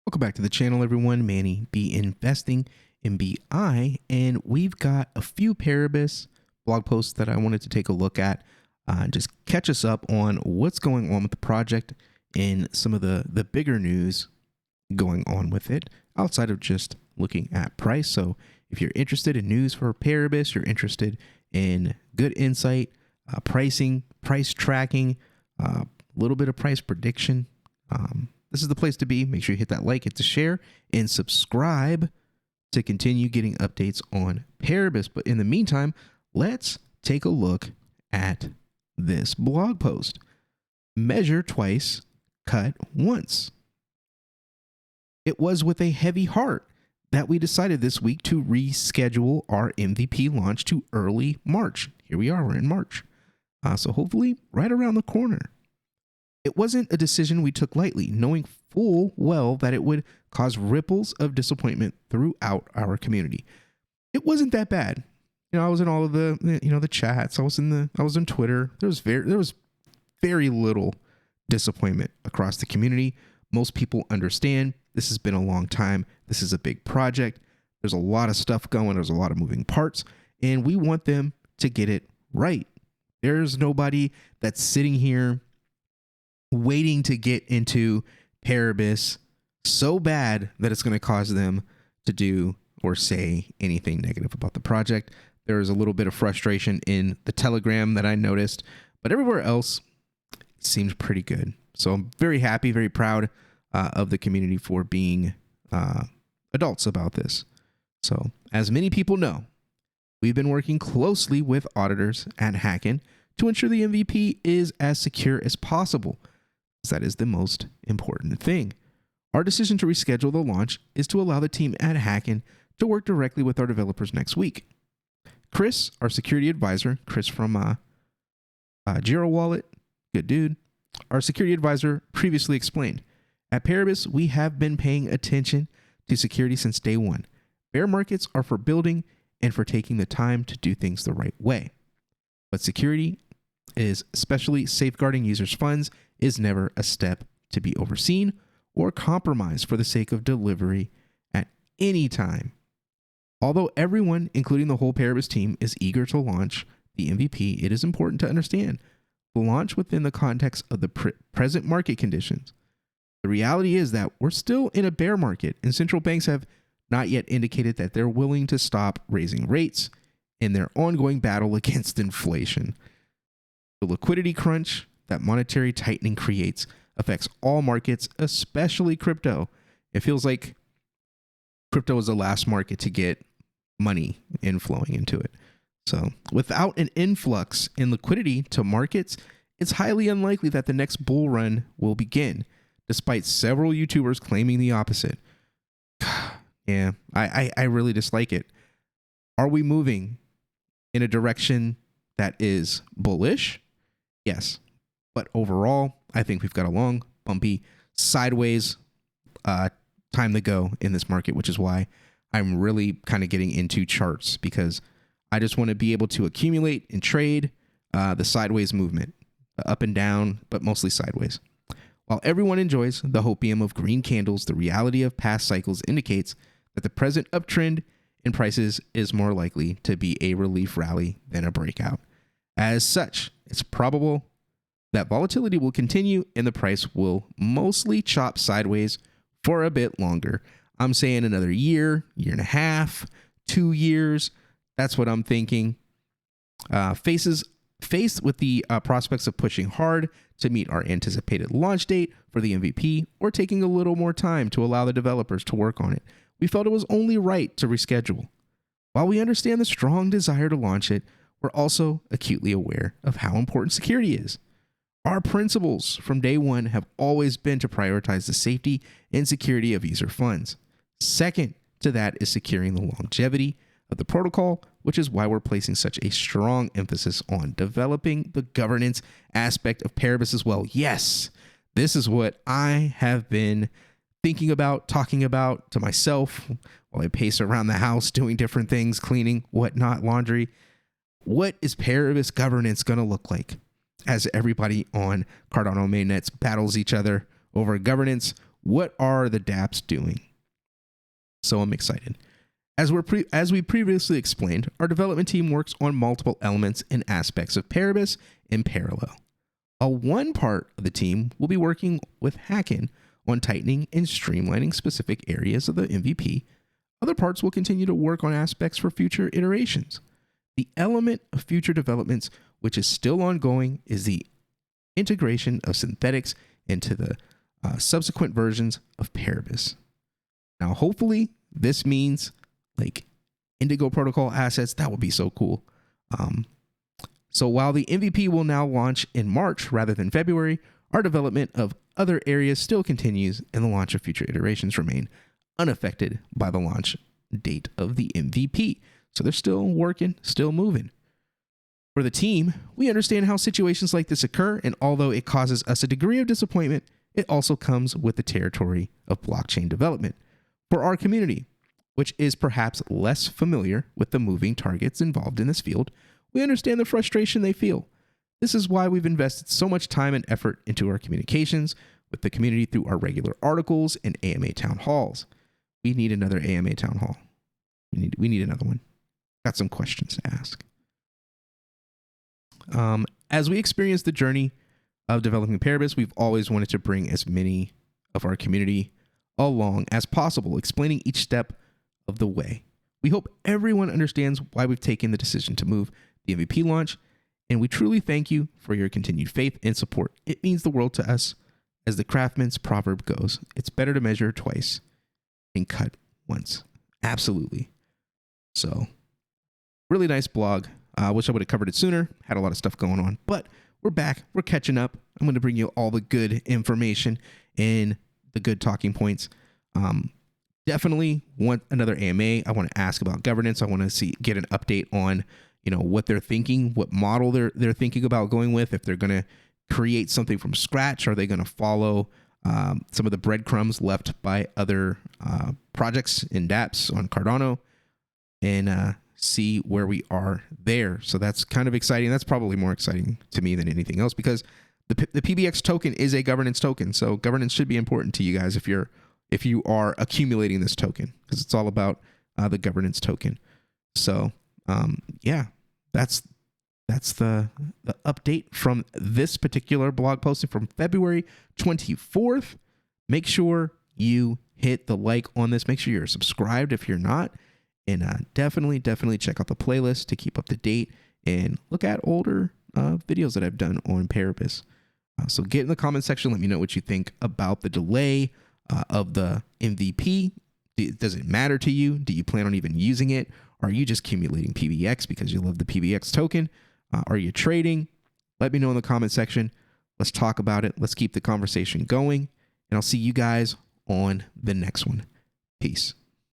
Welcome back to the channel, everyone. Manny B Investing in BI, and we've got a few Paribus blog posts that I wanted to take a look at, just catch us up on what's going on with the project and some of the bigger news going on with it outside of just looking at price. So if you're interested in news for Paribus, you're interested in good insight, pricing, price tracking, a little bit of price prediction, this is the place to be. Make sure you hit that like, hit the share, and subscribe to continue getting updates on Paribus. But in the meantime, let's take a look at this blog post. Measure twice, cut once. It was with a heavy heart that we decided this week to reschedule our MVP launch to early March. Here we are, we're in March. So hopefully right around the corner. It wasn't a decision we took lightly, knowing full well that it would cause ripples of disappointment throughout our community. It wasn't that bad. I was in all of the chats. I was in Twitter. There was very little disappointment across the community. Most people understand this has been a long time. This is a big project. There's a lot of stuff going. There's a lot of moving parts, and we want them to get it right. There's nobody that's sitting here waiting to get into Paribus so bad that it's going to cause them to do or say anything negative about the project. There was a little bit of frustration in the Telegram that I noticed, but everywhere else it seems pretty good. So I'm very happy, very proud of the community for being adults about this. So as many people know, we've been working closely with auditors at Hacken to ensure the MVP is as secure as possible. That is the most important thing. Our decision to reschedule the launch is to allow the team at Hacken to work directly with our developers next week. Chris, our security advisor, Chris from Giro Wallet, good dude, our security advisor previously explained, at Paribus, we have been paying attention to security since day one. Bear markets are for building and for taking the time to do things the right way. But security is especially safeguarding users' funds is never a step to be overseen or compromised for the sake of delivery at any time. Although everyone, including the whole Paribus team, is eager to launch the MVP, it is important to understand the launch within the context of the present market conditions. The reality is that we're still in a bear market, and central banks have not yet indicated that they're willing to stop raising rates in their ongoing battle against inflation. The liquidity crunch that monetary tightening creates affects all markets, especially crypto. It feels like crypto is the last market to get money inflowing into it. So without an influx in liquidity to markets, it's highly unlikely that the next bull run will begin, despite several YouTubers claiming the opposite. Yeah, I really dislike it. Are we moving in a direction that is bullish? Yes. But overall, I think we've got a long, bumpy, sideways time to go in this market, which is why I'm really kind of getting into charts, because I just want to be able to accumulate and trade the sideways movement, up and down, but mostly sideways. While everyone enjoys the hopium of green candles, the reality of past cycles indicates that the present uptrend in prices is more likely to be a relief rally than a breakout. As such, it's probable that volatility will continue and the price will mostly chop sideways for a bit longer. I'm saying another year, year and a half, 2 years. That's what I'm thinking. Faced with the prospects of pushing hard to meet our anticipated launch date for the MVP, or taking a little more time to allow the developers to work on it, we felt it was only right to reschedule. While we understand the strong desire to launch it, we're also acutely aware of how important security is. Our principles from day one have always been to prioritize the safety and security of user funds. Second to that is securing the longevity of the protocol, which is why we're placing such a strong emphasis on developing the governance aspect of Paribus as well. Yes, this is what I have been thinking about, talking about to myself while I pace around the house doing different things, cleaning, whatnot, laundry. What is Paribus governance going to look like as everybody on Cardano mainnets battles each other over governance? what are the dApps doing? So I'm excited. As we previously explained, our development team works on multiple elements and aspects of Paribus in parallel. One part of the team will be working with Hacken on tightening and streamlining specific areas of the MVP. Other parts will continue to work on aspects for future iterations. The element of future developments, which is still ongoing, is the integration of synthetics into the subsequent versions of Paribus. Now, hopefully, this means like Indigo Protocol assets. That would be so cool. So while the MVP will now launch in March rather than February, our development of other areas still continues, and the launch of future iterations remain unaffected by the launch date of the MVP. So they're still working, still moving. For the team, we understand how situations like this occur, and although it causes us a degree of disappointment, it also comes with the territory of blockchain development. For our community, which is perhaps less familiar with the moving targets involved in this field, we understand the frustration they feel. This is why we've invested so much time and effort into our communications with the community through our regular articles and AMA town halls. We need another AMA town hall. We need another one. Got some questions to ask. As we experience the journey of developing Paribus, we've always wanted to bring as many of our community along as possible, explaining each step of the way. We hope everyone understands why we've taken the decision to move the MVP launch, and we truly thank you for your continued faith and support. It means the world to us. As the craftsman's proverb goes, it's better to measure twice and cut once. Absolutely. So, really nice blog. I wish I would have covered it sooner. Had a lot of stuff going on, but we're back. We're catching up. I'm going to bring you all the good information and the good talking points. Definitely want another AMA. I want to ask about governance. I want to get an update on, what they're thinking, what model they're thinking about going with. If they're going to create something from scratch, are they going to follow some of the breadcrumbs left by other projects in dApps on Cardano, and see where we are there. So that's kind of exciting. That's probably more exciting to me than anything else, because the PBX token is a governance token. So governance should be important to you guys if you are accumulating this token, because it's all about the governance token. So yeah, that's the update from this particular blog posting from February 24th. Make sure you hit the like on this. Make sure you're subscribed if you're not. And definitely check out the playlist to keep up to date and look at older videos that I've done on Paribus. So get in the comment section. Let me know what you think about the delay of the MVP. Does it matter to you? Do you plan on even using it? Are you just accumulating PBX because you love the PBX token? Are you trading? Let me know in the comment section. Let's talk about it. Let's keep the conversation going. And I'll see you guys on the next one. Peace.